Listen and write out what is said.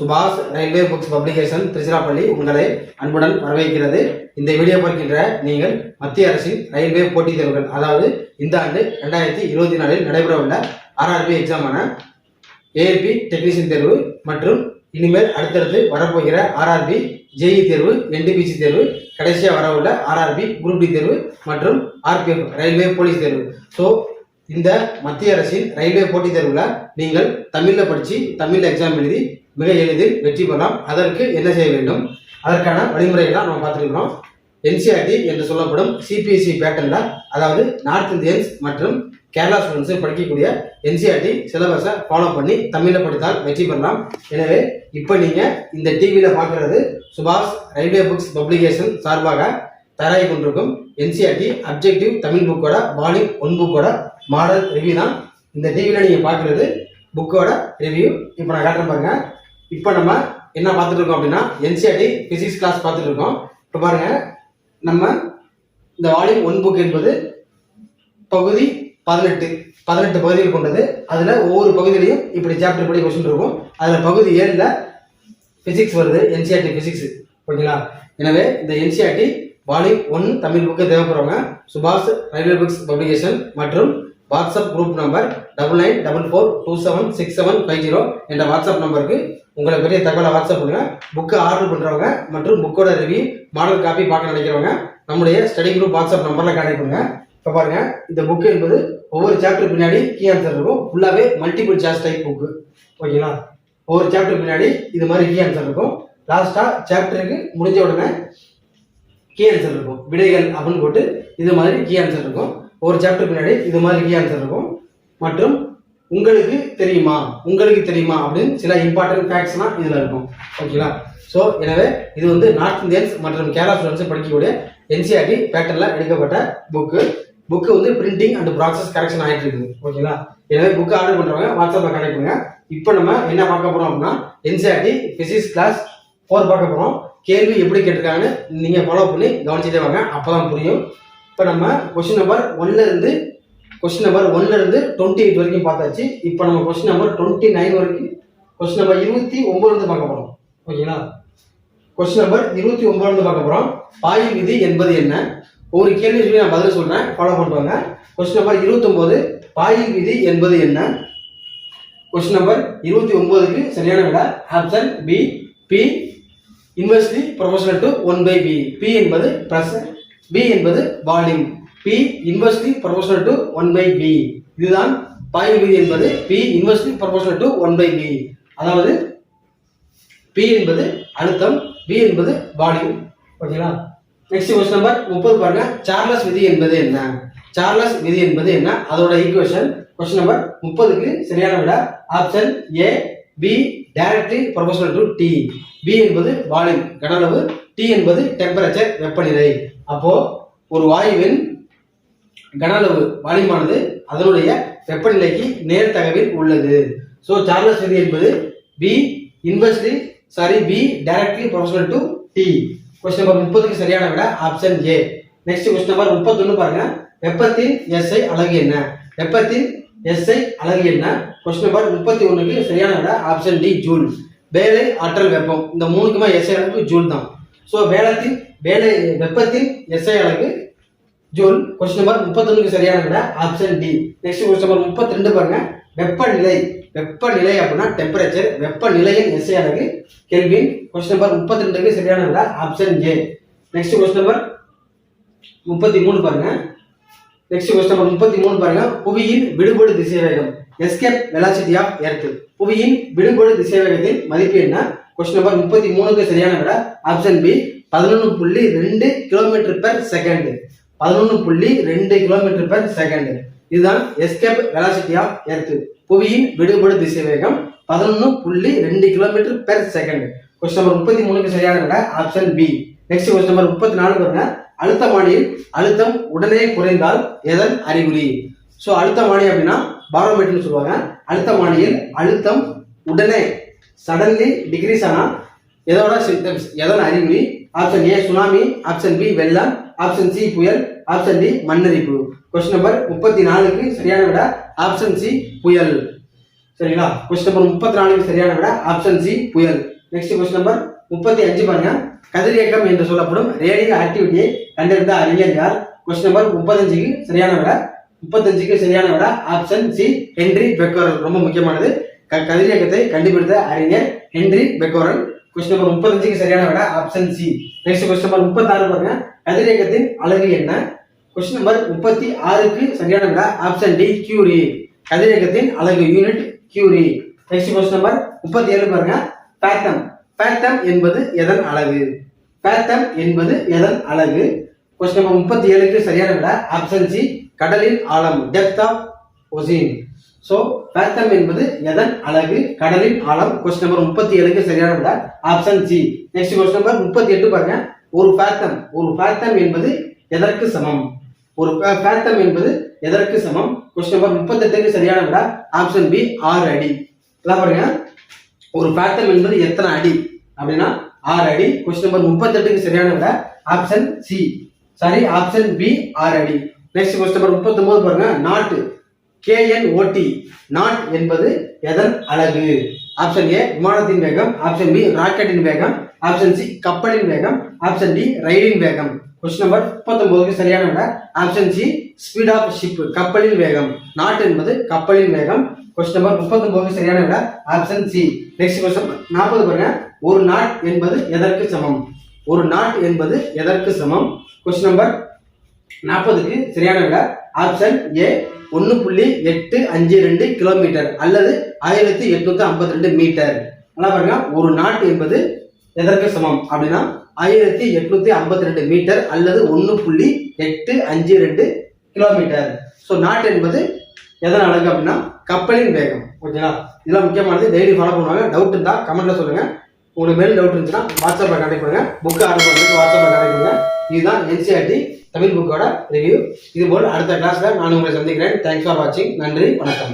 சுபாஷ் railway books publication Tiruchirappalli உங்களை அன்புடன் வரவேற்கிறது. இந்த வீடியோ பார்க்கின்ற நீங்கள் மத்திய அரசின் ரயில்வே போட்டித் தேர்வுகள், அதாவது இந்த ஆண்டு 2024 நடைபெறவுள்ள ஆர்ஆர்பி எக்ஸாமான ஏஎல்பி டெக்னீஷியன் தேர்வு மற்றும் இனிமேல் அடுத்தடுத்து வரப்போகிற ஆர்ஆர்பி ஜேஇ தேர்வு, என்டிபிசி தேர்வு, கடைசியாக வரவுள்ள ஆர்ஆர்பி குரூப் டி தேர்வு மற்றும் ஆர்பிஎஃப் ரயில்வே போலீஸ் தேர்வு. ஸோ இந்த மத்திய அரசின் ரயில்வே போட்டித் தேர்வுல நீங்கள் தமிழில் படித்து தமிழில் எக்ஸாம் எழுதி மிக எளிதில் வெற்றி பெறலாம். அதற்கு என்ன செய்ய வேண்டும், அதற்கான வழிமுறைகளை நம்ம பார்த்துருக்கிறோம். என்சிஆர்டி என்று சொல்லப்படும் சிபிஎஸ்இ பேட்டர்ல, அதாவது நார்த் இந்தியன்ஸ் மற்றும் கேரளா ஸ்டூடெண்ட்ஸ் படிக்கக்கூடிய என்சிஆர்டி சிலபஸை ஃபாலோ பண்ணி தமிழில் படித்தால் வெற்றி பெறலாம். எனவே இப்போ நீங்கள் இந்த டிவியில் பார்க்குறது சுபாஷ் ரயில்வே புக்ஸ் பப்ளிகேஷன் சார்பாக தயாராகி கொண்டிருக்கும் என்சிஆர்டி அப்ஜெக்டிவ் தமிழ் புக்கோட வால்யூம் 1 புக்கோட மாடல் ரிவ்யூ தான். இந்த டிவியில் நீங்கள் பார்க்குறது புக்கோட ரிவ்யூ. இப்போ நான் காட்டுறேன் பாருங்க. இப்போ நம்ம என்ன பார்த்துட்டு இருக்கோம் அப்படின்னா, என்சிஆர்டி பிசிக்ஸ் கிளாஸ் பார்த்துட்டு இருக்கோம். இப்போ பாருங்க, நம்ம இந்த வால்யூம் 1 புக் என்பது பகுதி 18 பகுதிகள் கொண்டது. அதில் ஒவ்வொரு பகுதியிலையும் இப்படி சாப்டர் படி கொஸ்டின் இருக்கும். அதில் பகுதி 7ல் பிசிக்ஸ் வருது, என்சிஆர்டி பிசிக்ஸ். ஓகேங்களா? எனவே இந்த என்சிஆர்டி வால்யூம் 1 தமிழ் புக்கு தேவைப்படுறவங்க சுபாஷ் ரயில்வே புக்ஸ் பப்ளிகேஷன் மற்றும் வாட்ஸ்அப் குரூப் நம்பர் 9944276750 என்ற வாட்ஸ்அப் நம்பருக்கு உங்களை பெரிய தகவலை வாட்ஸ்அப் பண்ணுங்க. புக்கு ஆர்டர் பண்ணுறவங்க மற்றும் புக்கோட ரிவ்யூ மாடல் காப்பி பார்க்க நினைக்கிறவங்க நம்முடைய ஸ்டடி குரூப் வாட்ஸ்அப் நம்பரில் கான்டெக்ட் பண்ணுங்க. இப்போ பாருங்க, இந்த புக்கு என்பது ஒவ்வொரு சாப்டர் பின்னாடி கீ ஆன்சர் இருக்கும். ஃபுல்லாகவே மல்டிபிள் சாய்ஸ் டைப் புக்கு. ஓகேங்களா? ஒவ்வொரு சாப்டர் பின்னாடி இது மாதிரி கீ ஆன்சர் இருக்கும். லாஸ்ட்டாக சாப்டருக்கு முடிஞ்ச உடனே கீ ஆன்சர் இருக்கும், விடைகள் அப்படின்னு போட்டு இது மாதிரி கீ ஆன்சர் இருக்கும். ஒரு சாப்டர் பின்னாடி இது மாதிரி கீ ஆன்சர் இருக்கும். மற்றும் உங்களுக்கு தெரியுமா அப்படின்னு சில இம்பார்ட்டன்ட் ஃபேக்ட்ஸ்லாம் இதில் இருக்கும். ஓகேங்களா? ஸோ எனவே இது வந்து நார்த் இந்தியன்ஸ் மற்றும் கேரளா ஸ்டூடெண்ட்ஸ் படிக்கக்கூடிய என்சிஆர்டி பேட்டர்னில் எடுக்கப்பட்ட புக்கு வந்து பிரிண்டிங் அண்ட் ப்ராசஸ் கரெக்ஷன் ஆகிட்டு இருக்குது. ஓகேங்களா? எனவே புக்கு ஆர்டர் பண்ணுறவங்க வாட்ஸ்அப்பில் கனெக்ட் பண்ணுங்க. இப்போ நம்ம என்ன பார்க்க போகிறோம் அப்படின்னா, என்சிஆர்டி பிசிக்ஸ் கிளாஸ் 4 பார்க்க போகிறோம். கேள்வி எப்படி கேட்டிருக்காங்கன்னு நீங்கள் ஃபாலோ பண்ணி கவனிச்சுட்டே வாங்க, அப்போ தான் புரியும். இப்போ நம்ம கொஸ்டின் நம்பர் 1ல இருந்து 28 வரைக்கும் பார்த்தாச்சு. இப்போ நம்ம கொஸ்டின் நம்பர் 29 வரைக்கும், கொஸ்டின் நம்பர் 29 இருந்து பார்க்க போகிறோம். ஓகேங்களா? கொஸ்டின் நம்பர் 29 இருந்து பார்க்க போகிறோம். பாயும் விதி என்பது என்ன? ஒரு கேள்வி சொல்லி நான் பதில் சொல்கிறேன், ஃபாலோ பண்ணுவாங்க. கொஸ்டின் நம்பர் 29, பாயும் விதி என்பது என்ன? கொஸ்டின் நம்பர் 29க்கு சரியான விடை option B, P inversely proportional to 1/b. P என்பது பிரஷர், பி என்பது volume. P inversely proportional to 1/b. இதுதான் பாயும் விதி என்பது B inversely proportional to 1/b. அதாவது பி என்பது அழுத்தம், பி என்பது வால்யூம். ஓகேங்களா? நெக்ஸ்ட் கொஸ்டின் நம்பர் 30 பாருங்க. சார்லஸ் விதி என்பது என்ன? சார்லஸ் விதி என்பது என்ன, அதோட ஈக்குவேஷன். கொஸ்டின் நம்பர் 30க்கு சரியான விட option A, P directly proportional to T. P என்பது வால்யூம் கனளவு, டி என்பது டெம்பரேச்சர் வெப்பநிலை. அப்போ ஒரு வாயுவின் கனளவு வால்யூமானது அதனுடைய வெப்பநிலைக்கு நேர்தகவில் உள்ளது. ஸோ சார்லஸ் விதி என்பது P directly proportional to T. Question number 30க்கு சரியான விட option A. Next question number 31 பாருங்க. வெப்பத்தின் எஸ்ஐ அலகு என்ன? வெப்பத்தின் எஸ்ஐ அலகு என்ன? கொஸ்டின் நம்பர் 31க்கு சரியான விட ஆப்ஷன் டி, ஜூல். வேலை, ஆற்றல், வெப்பம், இந்த மூணுக்குமே எஸ்ஐ அலகு ஜூல் தான். ஸோ வெப்பத்தின் எஸ்ஐ அலகு ஜூல். கொஸ்டின் நம்பர் 31க்கு சரியான விட option D. Next question number 32 பாருங்க. வெப்பநிலை அப்படின்னா டெம்பரேச்சர், வெப்பநிலையின் எஸ்ஐ அலகு கெல்வின். கொஸ்டின் நம்பர் 32க்கு சரியான விட option A. Next question number 33 பாருங்க. புவியின் விடுபடு திசைவேகம், எஸ்கேப் வெலாசிட்டி ஆஃப் எர்த். புவியின் விடுபடு திசைவேகத்தின் மதிப்பு என்ன? கொஸ்டின் நம்பர் 33க்கு சரியான விட ஆப்ஷன் பி, 11.2 km/s. 11.2 km/s. இதுதான் எஸ்கேப் வெலாசிட்டி ஆஃப் எர்த். புவியின் விடுபடு திசைவேகம் 11.2 km/s. கொஸ்டின் நம்பர் 33க்கு சரியான விட option B. Next question number 34 பாருங்க. அழுத்தமானியில் அழுத்தம் உடனே குறைந்தால் எதன் அறிகுறி? ஸோ அழுத்தமானி அப்படின்னா பாரோமீட்டர்னு சொல்லுவாங்க. அழுத்தமானியில் அழுத்தம் உடனே சடன்லி டிகிரீஸ் ஆனால் எதோட சிம்டம்ஸ், எதன் அறிகுறி? Option A tsunami, option B வெள்ளம், ஆப்ஷன் சி புயல், ஆப்ஷன் டி மண்ணரிப்பு. கொஸ்டின் நம்பர் 34க்கு சரியான விட ஆப்ஷன் சி புயல். சரிங்களா? கொஸ்டின் நம்பர் 34க்கு சரியான விட ஆப்ஷன் சி புயல். நெக்ஸ்ட் கொஸ்டின் நம்பர் 35 பாருங்க. கதிரியக்கம் என்று சொல்லப்படும் ரேடியோ ஆக்டிவிட்டியை கண்டறிந்த அறிஞர் யார்? கொஸ்டின் நம்பர் 35க்கு சரியான விட 35க்கு சரியான விட ஆப்ஷன் சி ஹென்றி பெக்கோரல். ரொம்ப முக்கியமானது. கதிரியக்கத்தை கண்டுபிடித்த அறிஞர் ஹென்றி பெக்கோரல். கொஸ்டின் நம்பர் 35க்கு சரியான விட option C. Next question number 36 பாருங்க. கதிரியக்கத்தின் அலகு என்ன? கொஸ்டின் நம்பர் 36க்கு சரியான விட ஆப்ஷன் டி கியூரி. கதிரியக்கத்தின் அலகு unit curie. Next question number 37 பாருங்க. ஃபேத்தம். ஃபேத்தம் என்பது எதன் அலகு? ஃபேத்தம் என்பது எதன் அலகு? கொஸ்டின் நம்பர் 37க்கு சரியான விட ஆப்ஷன் சி கடலின் ஆழம், depth of Osin. So fathom என்பது எதன் அலகு? கடலின் ஆழம். கொஸ்டின் நம்பர் 37க்கு சரியான விட option C. Next question number 38 பாருங்க. ஒரு ஃபேத்தம் என்பது எதற்கு சமம்? ஒரு ஃபேத்தம் என்பது எதற்கு சமம்? கொஸ்டின் நம்பர் 38க்கு சரியான விட ஆப்ஷன் பி 6 அடி. பாருங்க, ஒரு ஃபேத்தம் என்பது எத்தனை அடி அப்படின்னா 6 அடி. கொஸ்டின் நம்பர் 38க்கு சரியான விட ஆப்ஷன் சி ஆப்ஷன் பி 6 அடி. நெக்ஸ்ட் கொஸ்டின் நம்பர் 39 பாருங்க. நாட் KNOT நாட் என்பது எதன் அலகு? ஆப்ஷன் ஏ விமானத்தின் வேகம், ஆப்ஷன் பி ராக்கெட்டின் வேகம், ஆப்ஷன் சி கப்பலின் வேகம், ஆப்ஷன் டி ரயிலின் வேகம். கொஸ்டின் நம்பர் 39க்கு சரியான விட option C speed of ship, கப்பலின் வேகம். நாட் என்பது கப்பலின் வேகம். கொஸ்டின் நம்பர் 39க்கு சரியான விட ஆப்ஷன் சி. நெக்ஸ்ட் கொஸ்டின் 40 பாருங்க. ஒரு நாட் என்பது எதற்கு சமம்? ஒரு நாட் என்பது எதற்கு சமம்? கொஸ்டின் நம்பர் 40க்கு சரியான விட ஆப்ஷன் ஏ 1.852 கிலோமீட்டர் அல்லது 1852 மீட்டர். பாருங்க, ஒரு நாட் என்பது எதற்கு சமம் அப்படின்னா 1852 மீட்டர் அல்லது 1.852 கிலோமீட்டர். ஸோ நாட் என்பது எதன் அலகு அப்படின்னா கப்பலின் வேகம். ஓகேங்களா? இதெல்லாம் முக்கியமானது. டெய்லி ஃபாலோ பண்ணுவாங்க. டவுட் இருந்தா கமெண்ட்ல சொல்லுங்க. உங்களுக்கு மேலும் டவுட் இருந்துச்சுன்னா வாட்ஸ்அப்ல கான்டாக்ட் பண்ணுங்க. புக் ஆர்டர் பண்ணுறதுக்கு வாட்ஸ்அப்ல கான்டாக்ட் பண்ணுங்க. இதுதான் NCERT தமிழ் புக்கோட ரிவ்யூ. இதுபோல் அடுத்த கிளாஸ்ல நான் உங்களை சந்திக்கிறேன். தேங்க்ஸ் ஃபார் வாட்சிங். நன்றி, வணக்கம்.